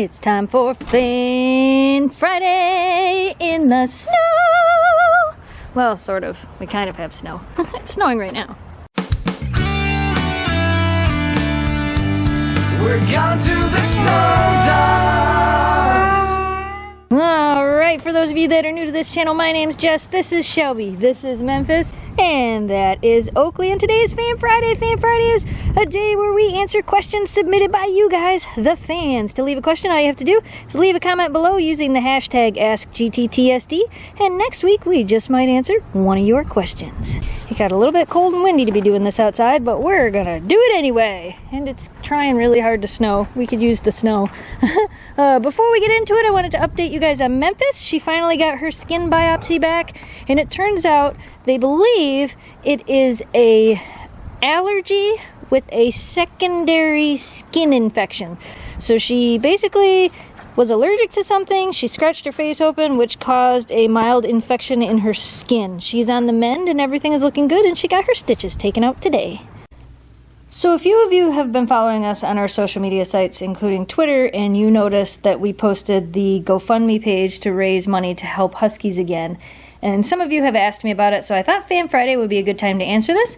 It's time for Fan Friday in the snow. Well, sort of. We kind of have snow. It's snowing right now. We're gone to the Snow Dogs. Alright, for those of you that are new to this channel, my name's Jess, this is Shelby, this is Memphis, and that is Oakley, and today is Fan Friday. Fan Friday is a day where we answer questions submitted by you guys, the fans. To leave a question, all you have to do is leave a comment below using the hashtag AskGTTSD, and next week we just might answer one of your questions. It got a little bit cold and windy to be doing this outside, but we're gonna do it anyway. And it's trying really hard to snow. We could use the snow. Before we get into it, I wanted to update you guys on Memphis. She finally got her skin biopsy back, and it turns out they believe it is a allergy with a secondary skin infection. So she basically was allergic to something. She scratched her face open, which caused a mild infection in her skin. She's on the mend and everything is looking good, and she got her stitches taken out today. So a few of you have been following us on our social media sites, including Twitter, and you noticed that we posted the GoFundMe page to raise money to help Huskies again. And some of you have asked me about it, so I thought Fan Friday would be a good time to answer this,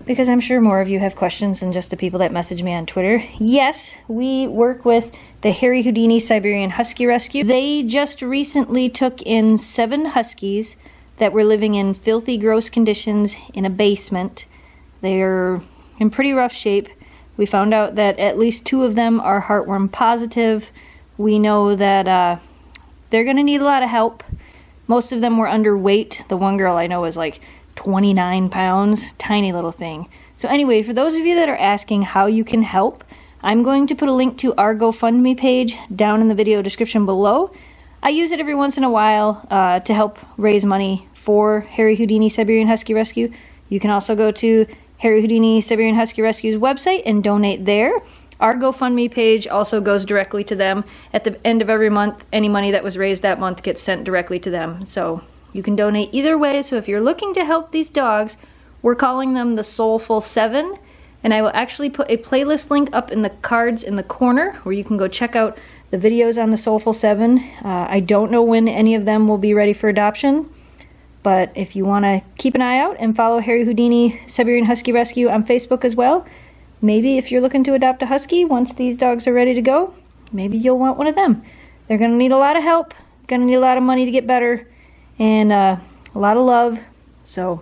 because I'm sure more of you have questions than just the people that message me on Twitter. Yes, we work with the Harry Houdini Siberian Husky Rescue. They just recently took in 7 Huskies that were living in filthy, gross conditions in a basement. They're in pretty rough shape. We found out that at least 2 of them are heartworm positive. We know that they're gonna need a lot of help. Most of them were underweight. The one girl I know is like 29 pounds, tiny little thing. So anyway, for those of you that are asking how you can help, I'm going to put a link to our GoFundMe page down in the video description below. I use it every once in a while to help raise money for Harry Houdini Siberian Husky Rescue. You can also go to Harry Houdini Siberian Husky Rescue's website and donate there. Our GoFundMe page also goes directly to them. At the end of every month, any money that was raised that month gets sent directly to them. So you can donate either way. So if you're looking to help these dogs, we're calling them the Soulful 7. And I will actually put a playlist link up in the cards in the corner where you can go check out the videos on the Soulful 7. I don't know when any of them will be ready for adoption, but if you want to keep an eye out and follow Harry Houdini Siberian Husky Rescue on Facebook as well, maybe if you're looking to adopt a husky, once these dogs are ready to go, maybe you'll want one of them. They're going to need a lot of help, going to need a lot of money to get better, and a lot of love. So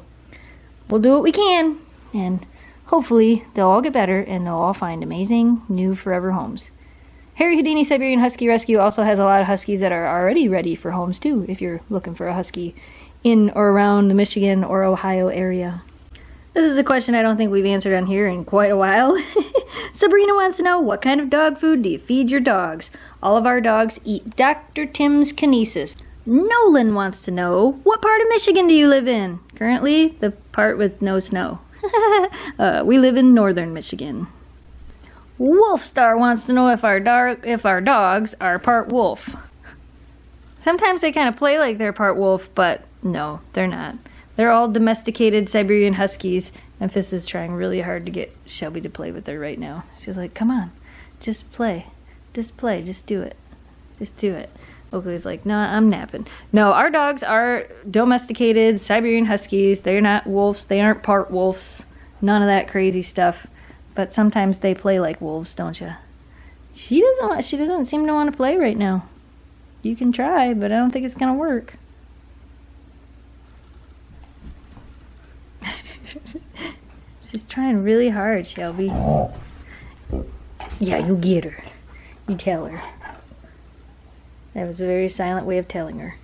we'll do what we can, and hopefully they'll all get better and they'll all find amazing new forever homes. Harry Houdini Siberian Husky Rescue also has a lot of huskies that are already ready for homes too, if you're looking for a husky in or around the Michigan or Ohio area. This is a question I don't think we've answered on here in quite a while. Sabrina wants to know, what kind of dog food do you feed your dogs? All of our dogs eat Dr. Tim's Kinesis. Nolan wants to know, what part of Michigan do you live in? Currently, the part with no snow. We live in northern Michigan. Wolfstar wants to know if our dogs are part wolf. Sometimes they kind of play like they're part wolf, but no, they're not. They're all domesticated Siberian Huskies. Memphis is trying really hard to get Shelby to play with her right now. She's like, come on, just play. Just play, just do it. Just do it. Oakley's like, no, I'm napping. No, our dogs are domesticated Siberian Huskies. They're not wolves. They aren't part wolves. None of that crazy stuff. But sometimes they play like wolves, don't you? She doesn't seem to want to play right now. You can try, but I don't think it's gonna work. She's trying really hard, Shelby. Yeah, you get her. You tell her. That was a very silent way of telling her.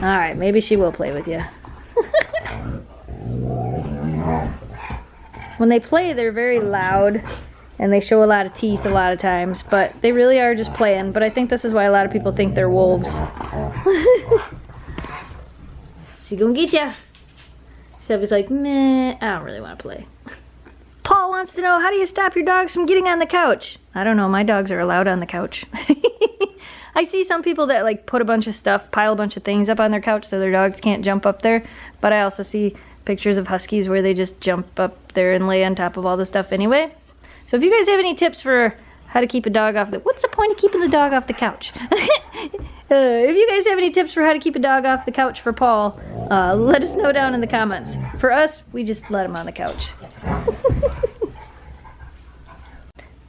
Alright, maybe she will play with you. When they play, they're very loud, and they show a lot of teeth a lot of times, but they really are just playing. But I think this is why a lot of people think they're wolves. She gonna get ya. Shelby's like, meh, I don't really want to play. Paul wants to know, how do you stop your dogs from getting on the couch? I don't know, my dogs are allowed on the couch. I see some people that like put a bunch of stuff, pile a bunch of things up on their couch so their dogs can't jump up there. But I also see pictures of Huskies where they just jump up there and lay on top of all the stuff anyway. So if you guys have any tips for how to keep a dog off the... What's the point of keeping the dog off the couch? If you guys have any tips for how to keep a dog off the couch for Paul, let us know down in the comments. For us, we just let him on the couch.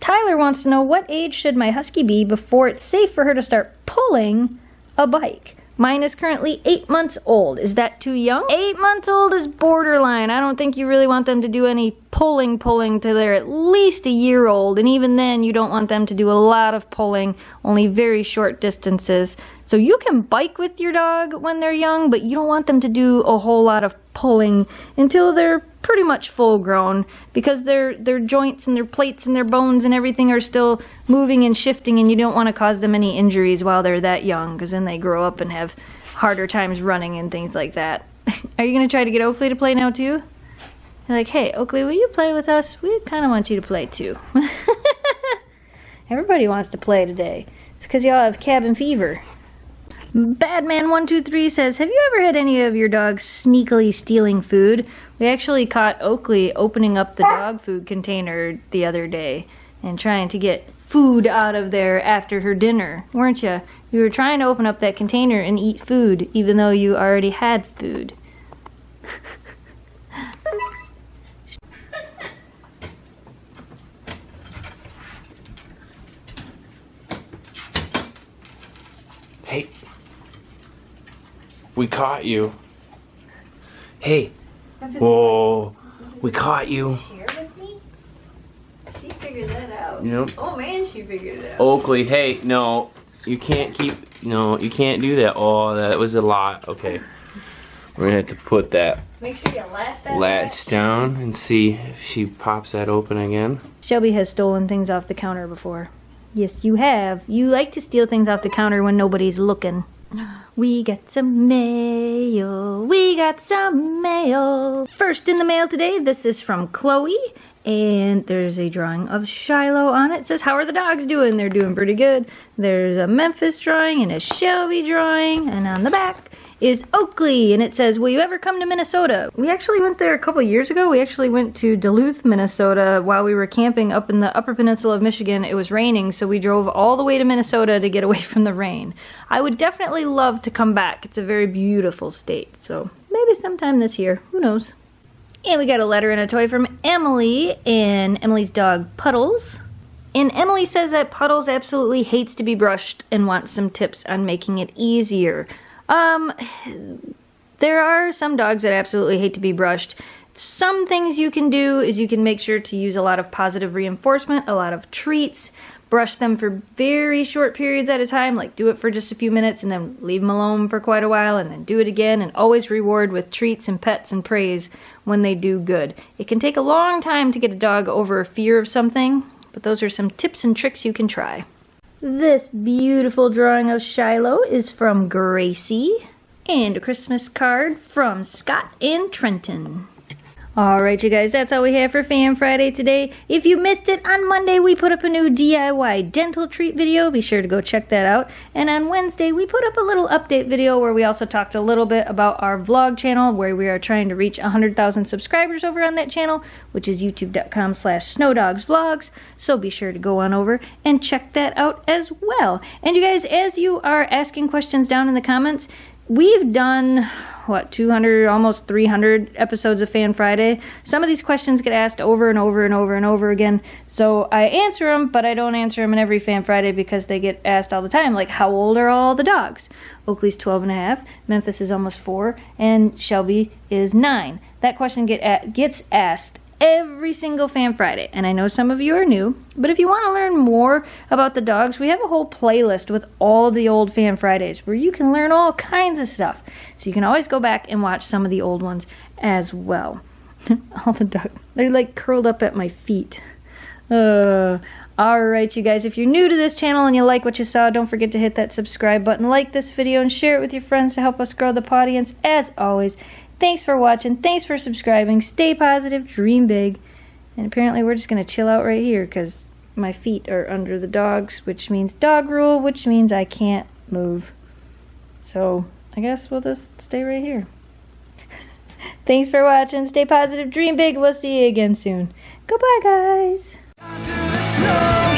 Tyler wants to know, what age should my Husky be before it's safe for her to start pulling a bike? Mine is currently 8 months old. Is that too young? 8 months old is borderline. I don't think you really want them to do any pulling till they're at least a year old. And even then, you don't want them to do a lot of pulling, only very short distances. So you can bike with your dog when they're young, but you don't want them to do a whole lot of pulling until they're pretty much full grown, because their joints and their plates and their bones and everything are still moving and shifting, and you don't want to cause them any injuries while they're that young, because then they grow up and have harder times running and things like that. Are you going to try to get Oakley to play now too? You're like, hey, Oakley, will you play with us? We kind of want you to play too. Everybody wants to play today. It's because y'all have cabin fever. Badman123 says, have you ever had any of your dogs sneakily stealing food? We actually caught Oakley opening up the dog food container the other day and trying to get food out of there after her dinner, weren't you? You were trying to open up that container and eat food even though you already had food. Hey. We caught you. Hey. Whoa. We caught you. Share with me? She figured that out. Yep. Oh man, she figured it out. Oakley, hey, no. You can't you can't do that. Oh, that was a lot. Okay. We're gonna have to put that Make sure you latch that latch down and see if she pops that open again. Shelby has stolen things off the counter before. Yes, you have. You like to steal things off the counter when nobody's looking. We got some mail. We got some mail. First in the mail today, this is from Chloe. And there's a drawing of Shiloh on it. It says, how are the dogs doing? They're doing pretty good. There's a Memphis drawing and a Shelby drawing. And on the back is Oakley. And it says, will you ever come to Minnesota? We actually went there a couple years ago. We actually went to Duluth, Minnesota while we were camping up in the Upper Peninsula of Michigan. It was raining, so we drove all the way to Minnesota to get away from the rain. I would definitely love to come back. It's a very beautiful state. So maybe sometime this year. Who knows? And we got a letter and a toy from Emily and Emily's dog Puddles. And Emily says that Puddles absolutely hates to be brushed and wants some tips on making it easier. There are some dogs that absolutely hate to be brushed. Some things you can do is you can make sure to use a lot of positive reinforcement, a lot of treats, brush them for very short periods at a time, like do it for just a few minutes and then leave them alone for quite a while and then do it again, and always reward with treats and pets and praise when they do good. It can take a long time to get a dog over a fear of something, but those are some tips and tricks you can try. This beautiful drawing of Shiloh is from Gracie, and a Christmas card from Scott and Trenton. Alright you guys, that's all we have for Fan Friday today. If you missed it, on Monday we put up a new DIY dental treat video. Be sure to go check that out. And on Wednesday we put up a little update video where we also talked a little bit about our vlog channel, where we are trying to reach 100,000 subscribers over on that channel, which is youtube.com/snowdogsvlogs. So be sure to go on over and check that out as well. And you guys, as you are asking questions down in the comments, we've done, what, 200, almost 300 episodes of Fan Friday. Some of these questions get asked over and over and over and over again. So I answer them, but I don't answer them in every Fan Friday because they get asked all the time. Like, how old are all the dogs? Oakley's 12 and a half, Memphis is almost 4, and Shelby is 9. That question gets asked every single Fan Friday, and I know some of you are new, but if you want to learn more about the dogs, we have a whole playlist with all the old Fan Fridays where you can learn all kinds of stuff. So you can always go back and watch some of the old ones as well. All the dogs, they're like curled up at my feet. Alright you guys, if you're new to this channel and you like what you saw, don't forget to hit that subscribe button, like this video, and share it with your friends to help us grow the audience. As always, thanks for watching, thanks for subscribing, stay positive, dream big, and apparently we're just going to chill out right here because my feet are under the dogs, which means dog rule, which means I can't move. So I guess we'll just stay right here. Thanks for watching. Stay positive, dream big. We'll see you again soon. Goodbye, guys. To the snow,